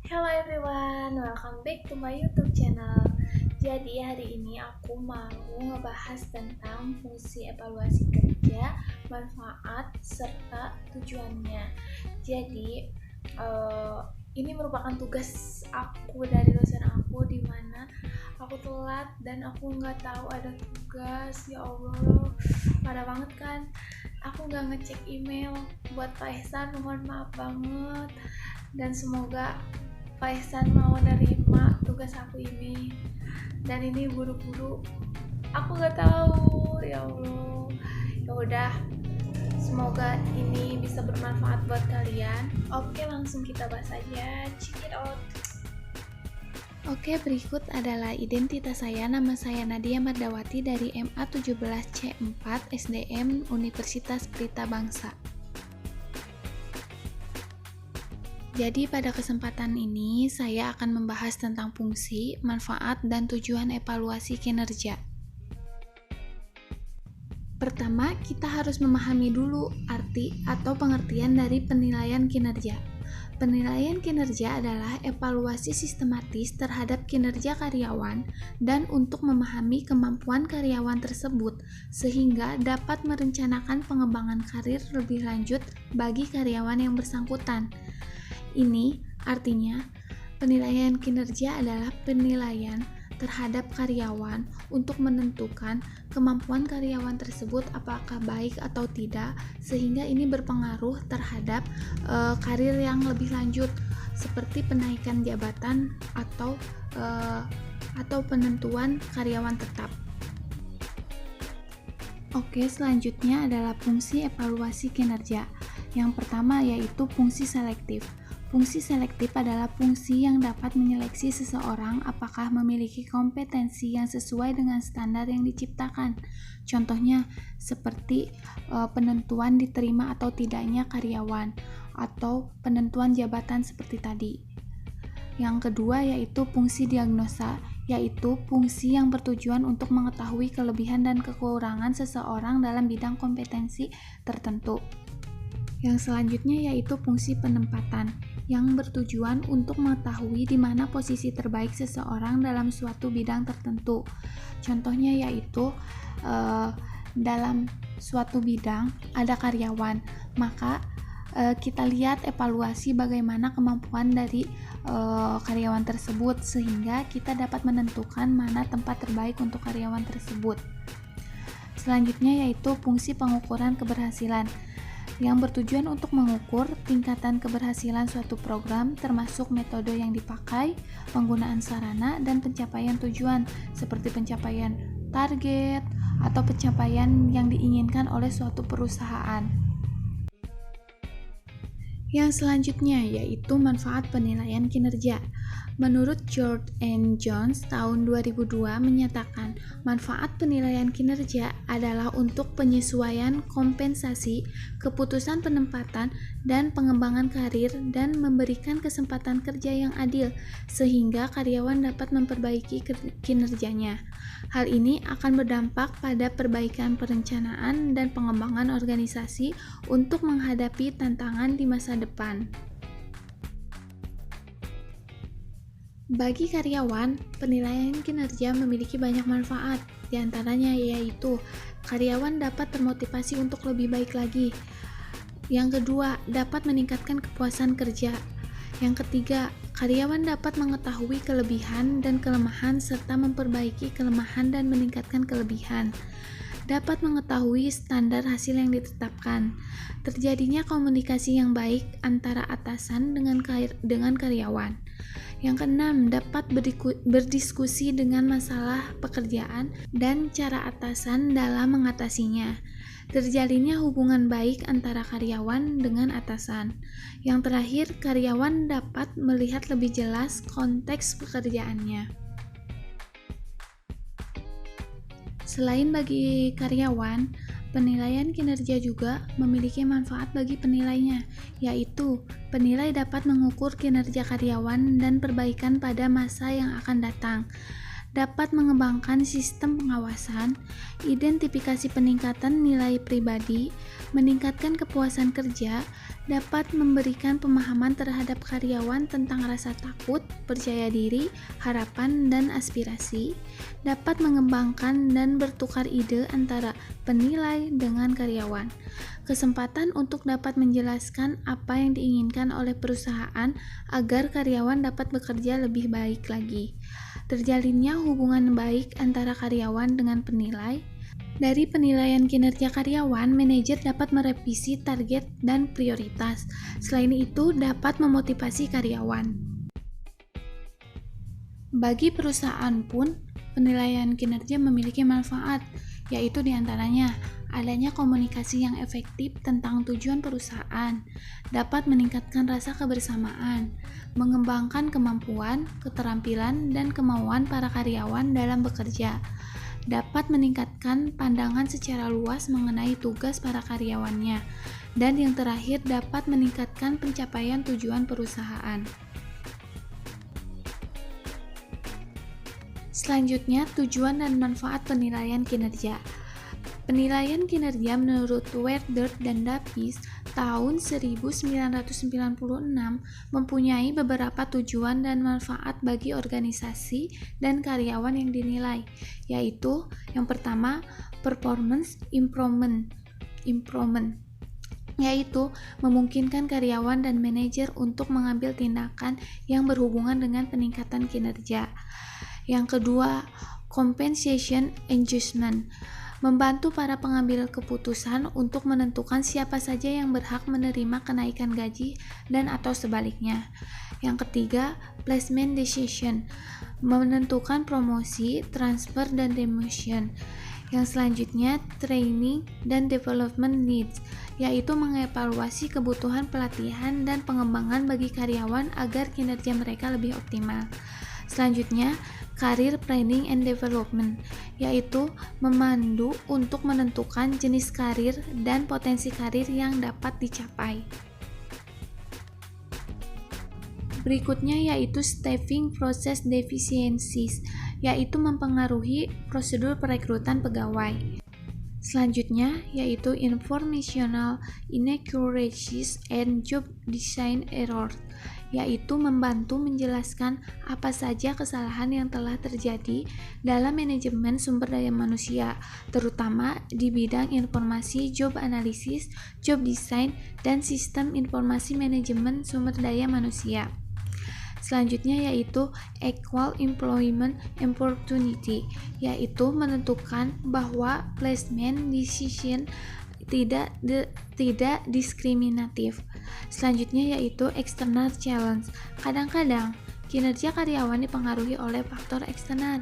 Hello everyone, welcome back to my YouTube channel. Jadi hari ini aku mau ngebahas tentang fungsi evaluasi kerja, manfaat, serta tujuannya. Jadi eh, ini merupakan tugas aku dari dosen aku di mana aku telat dan aku nggak tahu ada tugas. Ya Allah, parah banget kan? Aku nggak ngecek email buat Pak Ihsan, mohon maaf banget. Dan semoga Pak Ihsan mau nerima tugas aku ini. Dan ini buru-buru, aku nggak tahu. Ya Allah, ya udah, semoga ini bisa bermanfaat buat kalian. Oke, langsung kita bahas aja. Check it out. Oke, berikut adalah identitas saya. Nama saya Nadia Mardawati dari MA 17C4 SDM Universitas Pelita Bangsa. Jadi pada kesempatan ini saya akan membahas tentang fungsi, manfaat, dan tujuan evaluasi kinerja. Pertama, kita harus memahami dulu arti atau pengertian dari penilaian kinerja. Penilaian kinerja adalah evaluasi sistematis terhadap kinerja karyawan dan untuk memahami kemampuan karyawan tersebut sehingga dapat merencanakan pengembangan karir lebih lanjut bagi karyawan yang bersangkutan. Ini artinya penilaian kinerja adalah penilaian terhadap karyawan untuk menentukan kemampuan karyawan tersebut apakah baik atau tidak, sehingga ini berpengaruh terhadap karir yang lebih lanjut seperti penaikan jabatan atau penentuan karyawan tetap. Oke, selanjutnya adalah fungsi evaluasi kinerja. Yang pertama yaitu fungsi selektif. Fungsi selektif adalah fungsi yang dapat menyeleksi seseorang apakah memiliki kompetensi yang sesuai dengan standar yang diciptakan. Contohnya seperti penentuan diterima atau tidaknya karyawan atau penentuan jabatan seperti tadi. Yang kedua yaitu fungsi diagnosa, yaitu fungsi yang bertujuan untuk mengetahui kelebihan dan kekurangan seseorang dalam bidang kompetensi tertentu. Yang selanjutnya yaitu fungsi penempatan, yang bertujuan untuk mengetahui di mana posisi terbaik seseorang dalam suatu bidang tertentu. Contohnya yaitu dalam suatu bidang ada karyawan, maka kita lihat evaluasi bagaimana kemampuan dari karyawan tersebut sehingga kita dapat menentukan mana tempat terbaik untuk karyawan tersebut. Selanjutnya yaitu fungsi pengukuran keberhasilan, yang bertujuan untuk mengukur tingkatan keberhasilan suatu program termasuk metode yang dipakai, penggunaan sarana, dan pencapaian tujuan seperti pencapaian target atau pencapaian yang diinginkan oleh suatu perusahaan. Yang selanjutnya yaitu manfaat penilaian kinerja. Menurut George N. Jones tahun 2002 menyatakan manfaat penilaian kinerja adalah untuk penyesuaian kompensasi, keputusan penempatan, dan pengembangan karir dan memberikan kesempatan kerja yang adil sehingga karyawan dapat memperbaiki kinerjanya. Hal ini akan berdampak pada perbaikan perencanaan dan pengembangan organisasi untuk menghadapi tantangan di masa depan. Bagi karyawan, penilaian kinerja memiliki banyak manfaat, di antaranya yaitu karyawan dapat termotivasi untuk lebih baik lagi. Yang kedua, dapat meningkatkan kepuasan kerja. Yang ketiga, karyawan dapat mengetahui kelebihan dan kelemahan serta memperbaiki kelemahan dan meningkatkan kelebihan. Dapat mengetahui standar hasil yang ditetapkan. Terjadinya komunikasi yang baik antara atasan dengan karyawan. Yang keenam, dapat berdiskusi dengan masalah pekerjaan dan cara atasan dalam mengatasinya. Terjalinnya hubungan baik antara karyawan dengan atasan. Yang terakhir, karyawan dapat melihat lebih jelas konteks pekerjaannya. Selain bagi karyawan, penilaian kinerja juga memiliki manfaat bagi penilainya, yaitu penilai dapat mengukur kinerja karyawan dan perbaikan pada masa yang akan datang. dapat mengembangkan sistem pengawasan, identifikasi peningkatan nilai pribadi, meningkatkan kepuasan kerja, dapat memberikan pemahaman terhadap karyawan tentang rasa takut, percaya diri, harapan, dan aspirasi, dapat mengembangkan dan bertukar ide antara penilai dengan karyawan, kesempatan untuk dapat menjelaskan apa yang diinginkan oleh perusahaan agar karyawan dapat bekerja lebih baik lagi. Terjalinnya hubungan baik antara karyawan dengan penilai. Dari penilaian kinerja karyawan, manajer dapat merevisi target dan prioritas. Selain itu, dapat memotivasi karyawan. Bagi perusahaan pun, penilaian kinerja memiliki manfaat, yaitu diantaranya adanya komunikasi yang efektif tentang tujuan perusahaan, dapat meningkatkan rasa kebersamaan, mengembangkan kemampuan, keterampilan, dan kemauan para karyawan dalam bekerja, dapat meningkatkan pandangan secara luas mengenai tugas para karyawannya, dan yang terakhir dapat meningkatkan pencapaian tujuan perusahaan. Selanjutnya, tujuan dan manfaat penilaian kinerja. Penilaian kinerja menurut Werder dan Davis tahun 1996 mempunyai beberapa tujuan dan manfaat bagi organisasi dan karyawan yang dinilai, yaitu yang pertama, performance improvement, yaitu memungkinkan karyawan dan manajer untuk mengambil tindakan yang berhubungan dengan peningkatan kinerja. Yang kedua, compensation adjustment, membantu para pengambil keputusan untuk menentukan siapa saja yang berhak menerima kenaikan gaji dan atau sebaliknya. Yang ketiga, placement decision, menentukan promosi, transfer, dan demotion. Yang selanjutnya, training dan development needs, yaitu mengevaluasi kebutuhan pelatihan dan pengembangan bagi karyawan agar kinerja mereka lebih optimal. Selanjutnya, career planning and development, yaitu memandu untuk menentukan jenis karir dan potensi karir yang dapat dicapai. Berikutnya yaitu staffing process deficiencies, yaitu mempengaruhi prosedur perekrutan pegawai. Selanjutnya yaitu informational inaccuracies and job design errors, yaitu membantu menjelaskan apa saja kesalahan yang telah terjadi dalam manajemen sumber daya manusia, terutama di bidang informasi, job analysis, job design, dan sistem informasi manajemen sumber daya manusia. Selanjutnya yaitu equal employment opportunity, yaitu menentukan bahwa placement decision tidak diskriminatif. Selanjutnya yaitu external challenge. Kadang-kadang kinerja karyawan dipengaruhi oleh faktor eksternal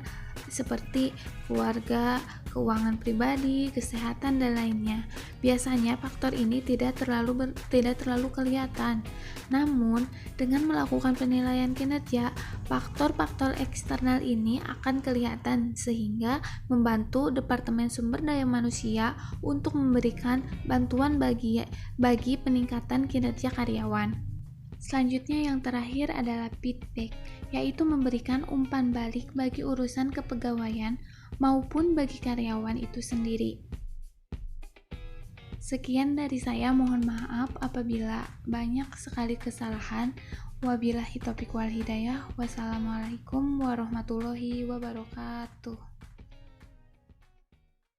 seperti keluarga, keuangan pribadi, kesehatan, dan lainnya. Biasanya faktor ini tidak terlalu kelihatan. Namun, dengan melakukan penilaian kinerja, faktor-faktor eksternal ini akan kelihatan sehingga membantu Departemen Sumber Daya Manusia untuk memberikan bantuan bagi peningkatan kinerja karyawan. Selanjutnya yang terakhir adalah feedback, yaitu memberikan umpan balik bagi urusan kepegawaian maupun bagi karyawan itu sendiri. Sekian dari saya, mohon maaf apabila banyak sekali kesalahan. Wabillahi taufiq wal hidayah. Wassalamualaikum warahmatullahi wabarakatuh.